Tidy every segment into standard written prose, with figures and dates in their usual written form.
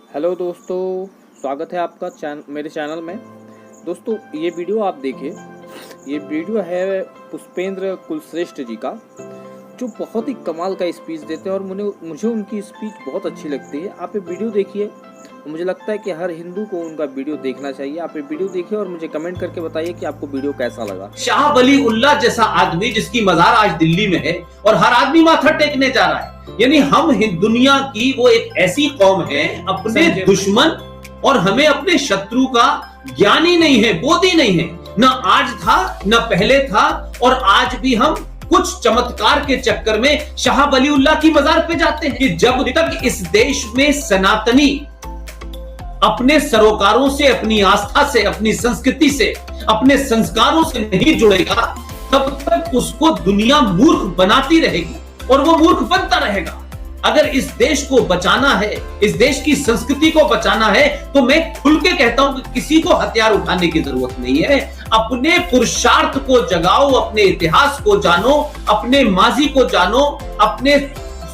Hello दोस्तों, स्वागत है आपका मेरे चैनल में। दोस्तों, ये वीडियो आप देखिए। ये वीडियो है पुष्पेंद्र कुलश्रेष्ठ जी का, जो बहुत ही कमाल का स्पीच देते हैं और मुझे उनकी स्पीच बहुत अच्छी लगती है। आप ये वीडियो देखिए। मुझे लगता है कि हर हिंदू को उनका वीडियो देखना चाहिए। आप ये वीडियो देखिए और मुझे कमेंट करके बताइए कि आपको वीडियो कैसा लगा। शाह वली उल्लाह जैसा आदमी जिसकी मजार आज दिल्ली में है और हर आदमी माथा टेकने जा रहा है। यानी हम दुनिया की वो एक ऐसी कौम है, अपने दुश्मन और हमें अपने शत्रु का ज्ञान ही नहीं है, बोध ही नहीं है। ना आज था, ना पहले था, और आज भी हम कुछ चमत्कार के चक्कर में शाह वली उल्लाह की मजार पे जाते हैं कि जब तक इस देश में सनातनी अपने सरोकारों से, अपनी आस्था से, अपनी संस्कृति से, अपने संस्कारों से नहीं जुड़ेगा, तब तक उसको दुनिया मूर्ख बनाती रहेगी और वो मूर्ख बनता रहेगा। अगर इस देश को बचाना है, इस देश की संस्कृति को बचाना है, तो मैं खुल के कहता हूं कि किसी को हथियार उठाने की जरूरत नहीं है। अपने पुरुषार्थ को जगाओ, अपने इतिहास को जानो, अपने माजी को जानो, अपने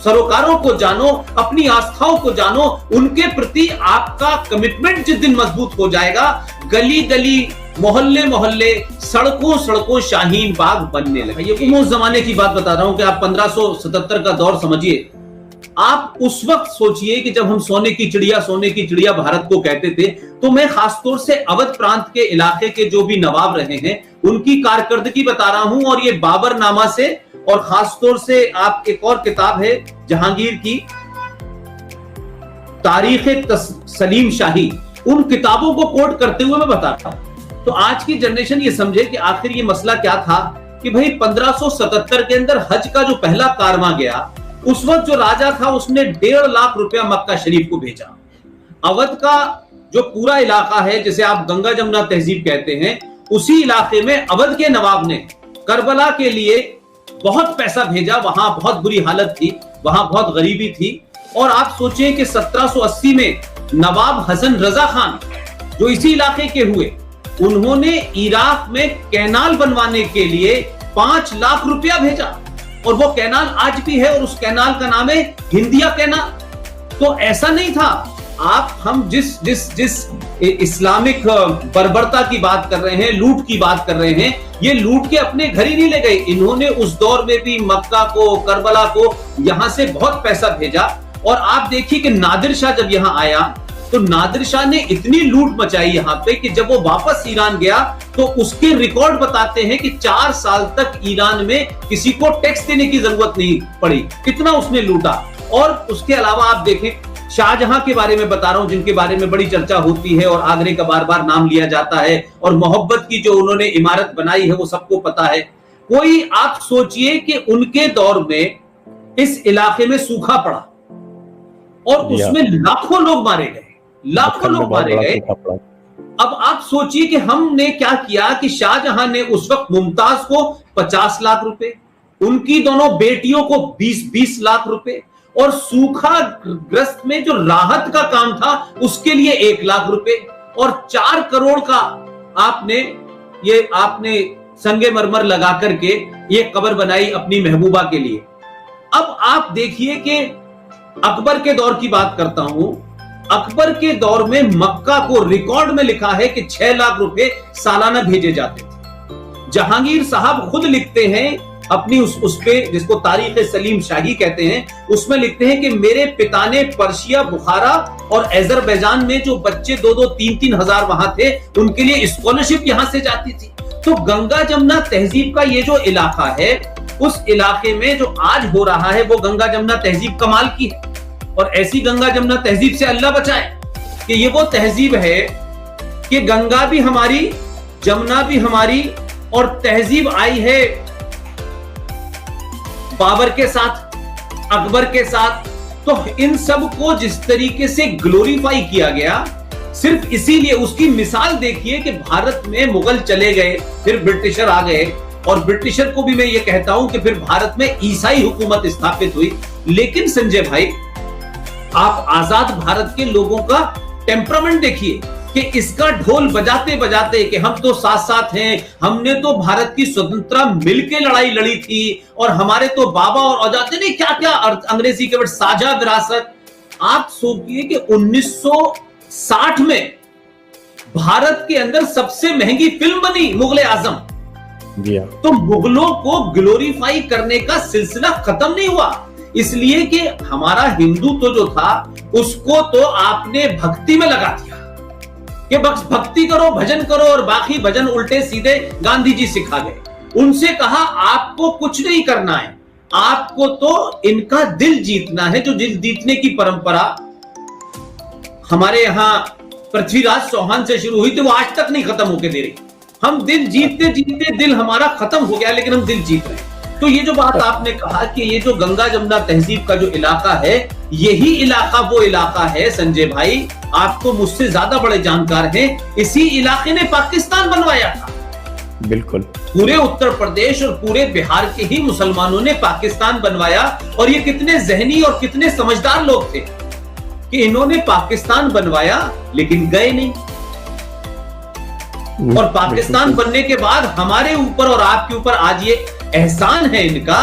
सरोकारों को जानो, अपनी आस्थाओं को जानो। उनके प्रति आपका कमिटमेंट जिस दिन मजबूत हो जाएगा, गली गली, मोहल्ले मोहल्ले, सड़कों सड़कों शाहीन बाग बनने लगे। ये उस जमाने की बात बता रहा हूं कि आप 1577 का दौर समझिए। आप उस वक्त सोचिए कि जब हम सोने की चिड़िया भारत को कहते थे, तो मैं खासतौर से अवध प्रांत के इलाके के जो भी नवाब रहे हैं उनकी कारकर्दगी बता रहा हूं। और ये बाबर नामा से, और खासतौर से आप एक और किताब है जहांगीर की, तारीख सलीम शाही, उन किताबों को कोट करते हुए मैं बताता हूं। तो आज की जनरेशन ये समझे कि आखिर ये मसला क्या था कि भाई 1577 के अंदर हज का जो पहला कारवां गया, उस वक्त जो राजा था उसने 1.5 लाख रुपया मक्का शरीफ को भेजा। अवध का जो पूरा इलाका है, जिसे आप गंगा जमुना तहजीब कहते हैं, उसी इलाके में अवध के नवाब ने करबला के लिए बहुत पैसा भेजा। वहां बहुत बुरी हालत थी, वहां बहुत गरीबी थी। और आप सोचें कि 1780 में नवाब हसन रजा खान, जो इसी इलाके के हुए, उन्होंने इराक में कैनाल बनवाने के लिए 5 लाख रुपया भेजा। और वो कैनाल आज भी है, और उस कैनाल का नाम है हिंदिया कैनाल। तो ऐसा नहीं था। हम जिस इस्लामिक बर्बरता की बात कर रहे हैं, लूट की बात कर रहे हैं, ये लूट के अपने घर ही नहीं ले गए। इन्होंने उस दौर में भी मक्का को, करबला को, यहां से बहुत पैसा भेजा। और आप देखिए कि नादिर शाह जब यहां आया, तो नादिर शाह ने इतनी लूट मचाई यहां पे कि जब वो वापस ईरान गया, तो उसके रिकॉर्ड बताते हैं कि 4 साल तक ईरान में किसी को टैक्स देने की जरूरत नहीं पड़ी, कितना उसने लूटा। और उसके अलावा आप देखें, शाहजहां के बारे में बता रहा हूं, जिनके बारे में बड़ी चर्चा होती है और आगरे का बार बार नाम लिया जाता है, और मोहब्बत की जो उन्होंने इमारत बनाई है वो सबको पता है। कोई आप सोचिए कि उनके दौर में इस इलाके में सूखा पड़ा और उसमें लाखों लोग मारे गए, लाखों लोग मारे गए। अब आप सोचिए कि हमने क्या किया कि शाहजहां ने उस वक्त मुमताज को 50 लाख रुपए, उनकी दोनों बेटियों को 20-20 लाख रुपए, और सूखा ग्रस्त में जो राहत का काम था उसके लिए 1 लाख रुपए, और 4 करोड़ का आपने संगे मरमर लगा करके ये कब्र बनाई अपनी महबूबा के लिए। अब आप देखिए कि अकबर के दौर की बात करता हूं। अकबर के दौर में मक्का को रिकॉर्ड में लिखा है कि 6 लाख रुपए सालाना भेजे जाते थे। जहांगीर साहब खुद लिखते हैं अपनी उस पे, जिसको तारीख सलीम शाही कहते हैं, उसमें लिखते हैं कि मेरे पिता ने पर्शिया, बुखारा और अजरबैजान में जो बच्चे 2-2, 3-3 हजार वहां थे, उनके लिए स्कॉलरशिप यहां से जाती थी। तो गंगा जमुना तहजीब का ये जो इलाका है, उस इलाके में जो आज हो रहा है वो गंगा जमुना तहजीब कमाल की है। और ऐसी गंगा जमुना तहजीब से अल्लाह बचाए कि ये वो तहजीब है कि गंगा भी हमारी, जमुना भी हमारी, और तहजीब आई है बाबर के साथ, अकबर के साथ। तो इन सब को जिस तरीके से ग्लोरीफाई किया गया, सिर्फ इसीलिए, उसकी मिसाल देखिए कि भारत में मुगल चले गए, फिर ब्रिटिशर आ गए, और ब्रिटिशर को भी मैं ये कहता हूं कि फिर भारत में ईसाई हुकूमत स्थापित हुई। लेकिन संजय भाई, आप आजाद भारत के लोगों का टेम्परामेंट देखिए कि इसका ढोल बजाते बजाते कि हम तो साथ साथ हैं, हमने तो भारत की स्वतंत्रता मिलकर लड़ाई लड़ी थी, और हमारे तो बाबा और औजाते ने क्या क्या, अंग्रेजी के वर्ड साझा विरासत, आप सोचिए कि 1960 में भारत के अंदर सबसे महंगी फिल्म बनी मुगले आजम। तो मुगलों को ग्लोरीफाई करने का सिलसिला खत्म नहीं हुआ, इसलिए कि हमारा हिंदुत्व जो था उसको तो आपने भक्ति में लगा दिया कि बस भक्ति करो, भजन करो, और बाकी भजन उल्टे सीधे गांधी जी सिखा गए। उनसे कहा आपको कुछ नहीं करना है, आपको तो इनका दिल जीतना है। जो दिल जीतने की परंपरा हमारे यहां पृथ्वीराज चौहान से शुरू हुई थी वो आज तक नहीं खत्म होके दे रही। हम दिल जीतते जीतते दिल हमारा खत्म हो गया, लेकिन हम दिल जीत रहे हैं। तो ये जो बात आपने कहा कि ये जो गंगा जमुना तहजीब का जो इलाका है, यही इलाका वो इलाका है संजय भाई, आप तो मुझसे ज्यादा बड़े जानकार हैं, इसी इलाके ने पाकिस्तान बनवाया था। बिल्कुल, पूरे उत्तर प्रदेश और पूरे बिहार के ही मुसलमानों ने पाकिस्तान बनवाया। और ये कितने जहनी और कितने समझदार लोग थे कि इन्होंने पाकिस्तान बनवाया लेकिन गए नहीं। और पाकिस्तान बनने के बाद हमारे ऊपर और आपके ऊपर आज ये एहसान है इनका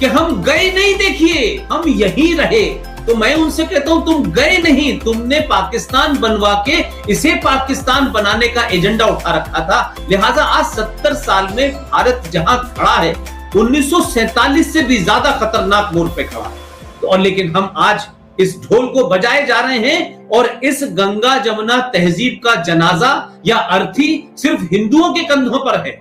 कि हम गए नहीं, देखिए हम यहीं रहे। तो मैं उनसे कहता हूं तुम गए नहीं, तुमने पाकिस्तान बनवा के इसे पाकिस्तान बनाने का एजेंडा उठा रखा था। लिहाजा आज 70 साल में भारत जहां खड़ा है 1947 से भी ज्यादा खतरनाक मोड़ पे खड़ा है। तो और लेकिन हम आज इस ढोल को बजाए जा रहे हैं और इस गंगा जमुना तहजीब का जनाजा या अर्थी सिर्फ हिंदुओं के कंधों पर है,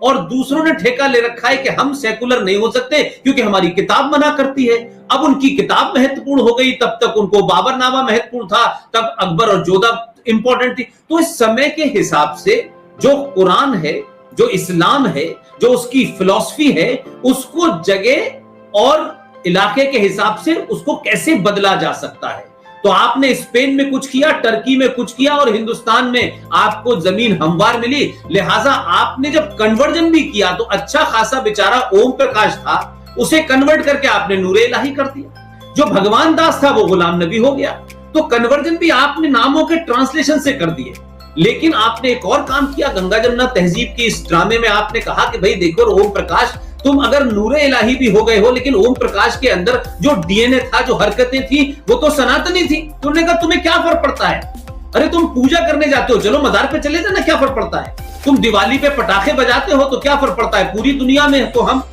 और दूसरों ने ठेका ले रखा है कि हम सेकुलर नहीं हो सकते क्योंकि हमारी किताब मना करती है। अब उनकी किताब महत्वपूर्ण हो गई, तब तक उनको बाबरनामा महत्वपूर्ण था, तब अकबर और जोधा इंपॉर्टेंट थी। तो इस समय के हिसाब से जो कुरान है, जो इस्लाम है, जो उसकी फिलॉसफी है, उसको जगह और इलाके के हिसाब से उसको कैसे बदला जा सकता है। तो आपने स्पेन में कुछ किया, टर्की में कुछ किया, और हिंदुस्तान में आपको जमीन हमवार मिली। लिहाजा आपने जब कन्वर्जन भी किया तो अच्छा खासा बेचारा ओम प्रकाश था, उसे कन्वर्ट करके आपने नूरे इलाही कर दिया। जो भगवान दास था वो गुलाम नबी हो गया। तो कन्वर्जन भी आपने नामों के ट्रांसलेशन से कर दिए। लेकिन आपने एक और काम किया, गंगा जमुना तहजीब की इस ड्रामे में आपने कहा कि भाई देखो ओम प्रकाश, तुम अगर नूरे इलाही भी हो गए हो, लेकिन ओम प्रकाश के अंदर जो डीएनए था, जो हरकतें थी, वो तो सनातनी थी। तुमने कहा तुम्हें क्या फर्क पड़ता है, अरे तुम पूजा करने जाते हो, चलो मजार पे चले जाना, क्या फर्क पड़ता है। तुम दिवाली पे पटाखे बजाते हो तो क्या फर्क पड़ता है। पूरी दुनिया में तो हम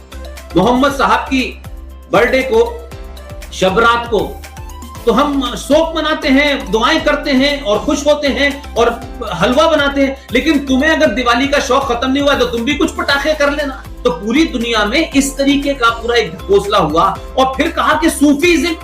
मोहम्मद साहब की बर्थडे को, शबरात को, तो हम शोक मनाते हैं, दुआएं करते हैं और खुश होते हैं और हलवा बनाते हैं। लेकिन तुम्हें अगर दिवाली का शौक खत्म नहीं हुआ तो तुम भी कुछ पटाखे कर लेना। तो पूरी दुनिया में इस तरीके का पूरा एक ढकोसला हुआ। और फिर कहा कि सूफीज़्म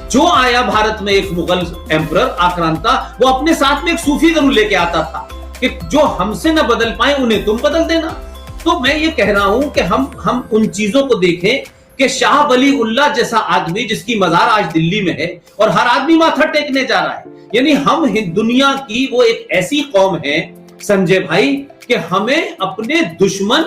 जो आया भारत में, एक मुगल एम्परर आक्रांता, वो अपने साथ में एक सूफी जरूर लेके आता था कि जो हमसे ना बदल पाए उन्हें तुम बदल देना। तो मैं ये कह रहा हूं कि हम उन चीजों को देखें कि शाह वली उल्लाह जैसा आदमी जिसकी मजार आज दिल्ली में है और हर आदमी माथा टेकने जा रहा है, यानी हम दुनिया की वो एक ऐसी कौम है संजय भाई कि हमें अपने दुश्मन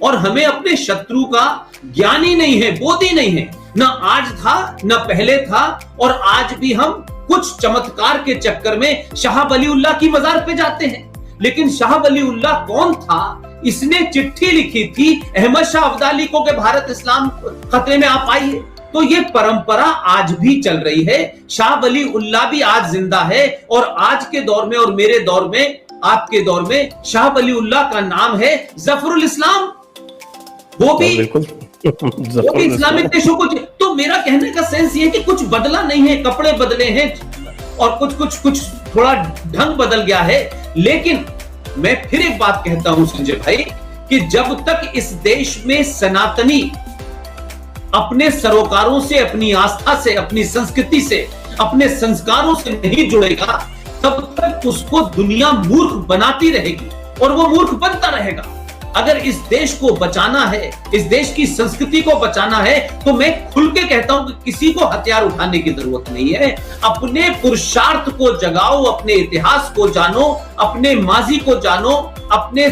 और हमें अपने शत्रु का ज्ञान ही नहीं है, बोध ही नहीं है। ना आज था, ना पहले था, और आज भी हम कुछ चमत्कार के चक्कर में शाह वली उल्लाह की मजार पे जाते हैं। लेकिन शाह वली उल्लाह कौन था? इसने चिट्ठी लिखी थी अहमद शाह अब्दाली को कि भारत इस्लाम खतरे में आप आइए। तो ये परंपरा आज भी चल रही है। शाह वली उल्लाह भी आज जिंदा है, और आज के दौर में और मेरे दौर में, आपके दौर में शाह वली उल्लाह का नाम है जफरुल इस्लाम। वो भी इस्लामिक देशों को। तो मेरा कहने का सेंस ये कि कुछ बदला नहीं है, कपड़े बदले हैं और कुछ थोड़ा ढंग बदल गया है। लेकिन मैं फिर एक बात कहता हूं संजय भाई कि जब तक इस देश में सनातनी अपने सरोकारों से, अपनी आस्था से, अपनी संस्कृति से, अपने संस्कारों से नहीं जुड़ेगा, तब तक उसको दुनिया मूर्ख बनाती रहेगी और वो मूर्ख बनता रहेगा। अगर इस देश को बचाना है, इस देश की संस्कृति को बचाना है, तो मैं खुल के कहता हूं कि किसी को हथियार उठाने की जरूरत नहीं है। अपने पुरुषार्थ को जगाओ, अपने इतिहास को जानो, अपने माजी को जानो, अपने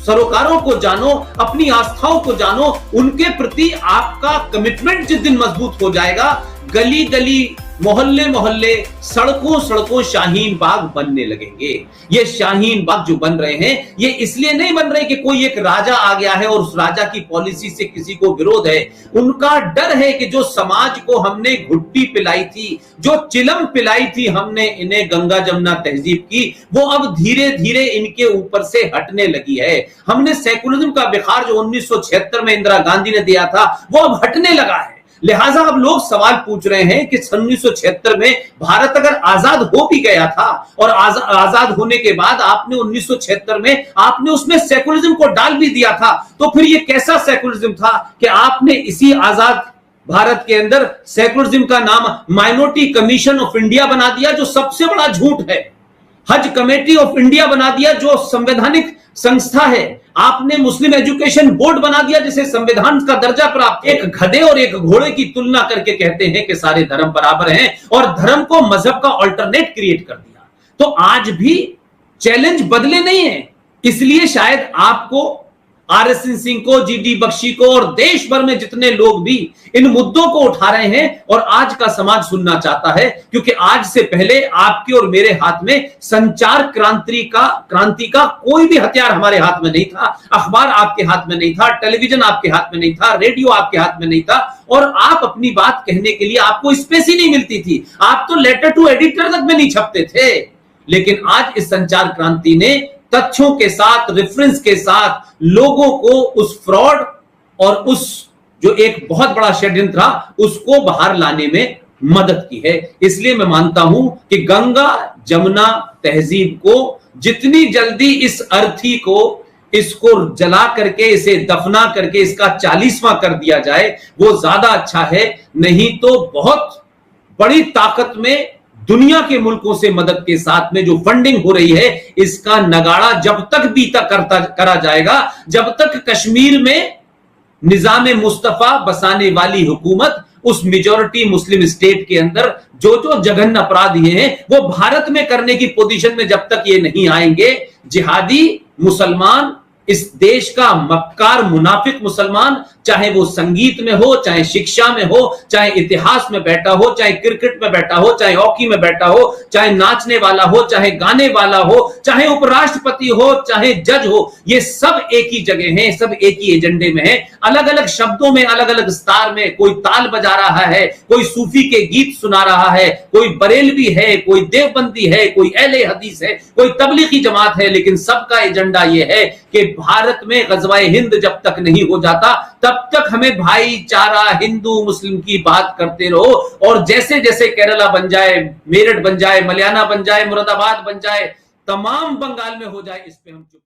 सरोकारों को जानो, अपनी आस्थाओं को जानो। उनके प्रति आपका कमिटमेंट जिस दिन मजबूत हो जाएगा, गली गली मोहल्ले मोहल्ले, सड़कों सड़कों शाहीन बाग बनने लगेंगे। ये शाहीन बाग जो बन रहे हैं, ये इसलिए नहीं बन रहे कि कोई एक राजा आ गया है और उस राजा की पॉलिसी से किसी को विरोध है। उनका डर है कि जो समाज को हमने घुट्टी पिलाई थी, जो चिलम पिलाई थी हमने इन्हें गंगा जमुना तहजीब की, वो अब धीरे धीरे इनके ऊपर से हटने लगी है। हमने सेकुलरिज्म का बुखार जो 1976 में इंदिरा गांधी ने दिया था, वो अब हटने लगा है। लिहाजा अब लोग सवाल पूछ रहे हैं कि 1976 में भारत अगर आजाद हो भी गया था और आजाद होने के बाद आपने 1976 में आपने उसमें सेकुलरिज्म को डाल भी दिया था, तो फिर ये कैसा सेकुलरिज्म था कि आपने इसी आजाद भारत के अंदर सेकुलरिज्म का नाम माइनॉरिटी कमीशन ऑफ इंडिया बना दिया, जो सबसे बड़ा झूठ है। हज कमेटी ऑफ इंडिया बना दिया, जो संवैधानिक संस्था है। आपने मुस्लिम एजुकेशन बोर्ड बना दिया, जिसे संविधान का दर्जा प्राप्त। एक गधे और एक घोड़े की तुलना करके कहते हैं कि सारे धर्म बराबर हैं और धर्म को मजहब का अल्टरनेट क्रिएट कर दिया। तो आज भी चैलेंज बदले नहीं है, इसलिए शायद आपको आरएसएन सिंह को, जीडी बख्शी को और देश भर में जितने लोग भी इन मुद्दों को उठा रहे हैं और आज का समाज सुनना चाहता है, क्योंकि आज से पहले आपके और मेरे हाथ में संचार क्रांति का कोई भी हथियार हमारे हाथ में नहीं था। अखबार आपके हाथ में नहीं था, टेलीविजन आपके हाथ में नहीं था, रेडियो आपके हाथ में नहीं था, और आप अपनी बात कहने के लिए आपको स्पेस ही नहीं मिलती थी। आप तो लेटर टू एडिटर तक में नहीं छपते थे। लेकिन आज इस संचार क्रांति ने तथ्यों के साथ, रेफरेंस के साथ लोगों को उस फ्रॉड और उस जो एक बहुत बड़ा षड्यंत्र था उसको बाहर लाने में मदद की है। इसलिए मैं मानता हूं कि गंगा जमुना तहजीब को जितनी जल्दी इस अर्थी को इसको जला करके, इसे दफना करके इसका 40वां कर दिया जाए, वो ज्यादा अच्छा है। नहीं तो बहुत बड़ी ताकत में दुनिया के मुल्कों से मदद के साथ में जो फंडिंग हो रही है, इसका नगाड़ा जब तक बीता करा जाएगा, जब तक कश्मीर में निजाम मुस्तफा बसाने वाली हुकूमत उस मेजॉरिटी मुस्लिम स्टेट के अंदर जो जो जघन्य अपराध ये हैं वो भारत में करने की पोजीशन में जब तक ये नहीं आएंगे, जिहादी मुसलमान, इस देश का मक्कार मुनाफिक मुसलमान, चाहे वो संगीत में हो, चाहे शिक्षा में हो, चाहे इतिहास में बैठा हो, चाहे क्रिकेट में बैठा हो, चाहे हॉकी में बैठा हो, चाहे नाचने वाला हो, चाहे गाने वाला हो, चाहे उपराष्ट्रपति हो, चाहे जज हो, ये सब एक ही जगह हैं, सब एक ही एजेंडे में हैं। अलग अलग शब्दों में, अलग अलग स्टार में, कोई ताल बजा रहा है, कोई सूफी के गीत सुना रहा है, कोई बरेलवी है, कोई देवबंदी है, कोई अहले हदीस है, कोई तबलीगी जमात है, लेकिन सबका एजेंडा यह है कि भारत में गज़वाए हिंद जब तक नहीं हो जाता तब तक हमें भाईचारा हिंदू मुस्लिम की बात करते रहो। और जैसे जैसे केरला बन जाए, मेरठ बन जाए, मलियाना बन जाए, मुरादाबाद बन जाए, तमाम बंगाल में हो जाए, इस पे हम चुप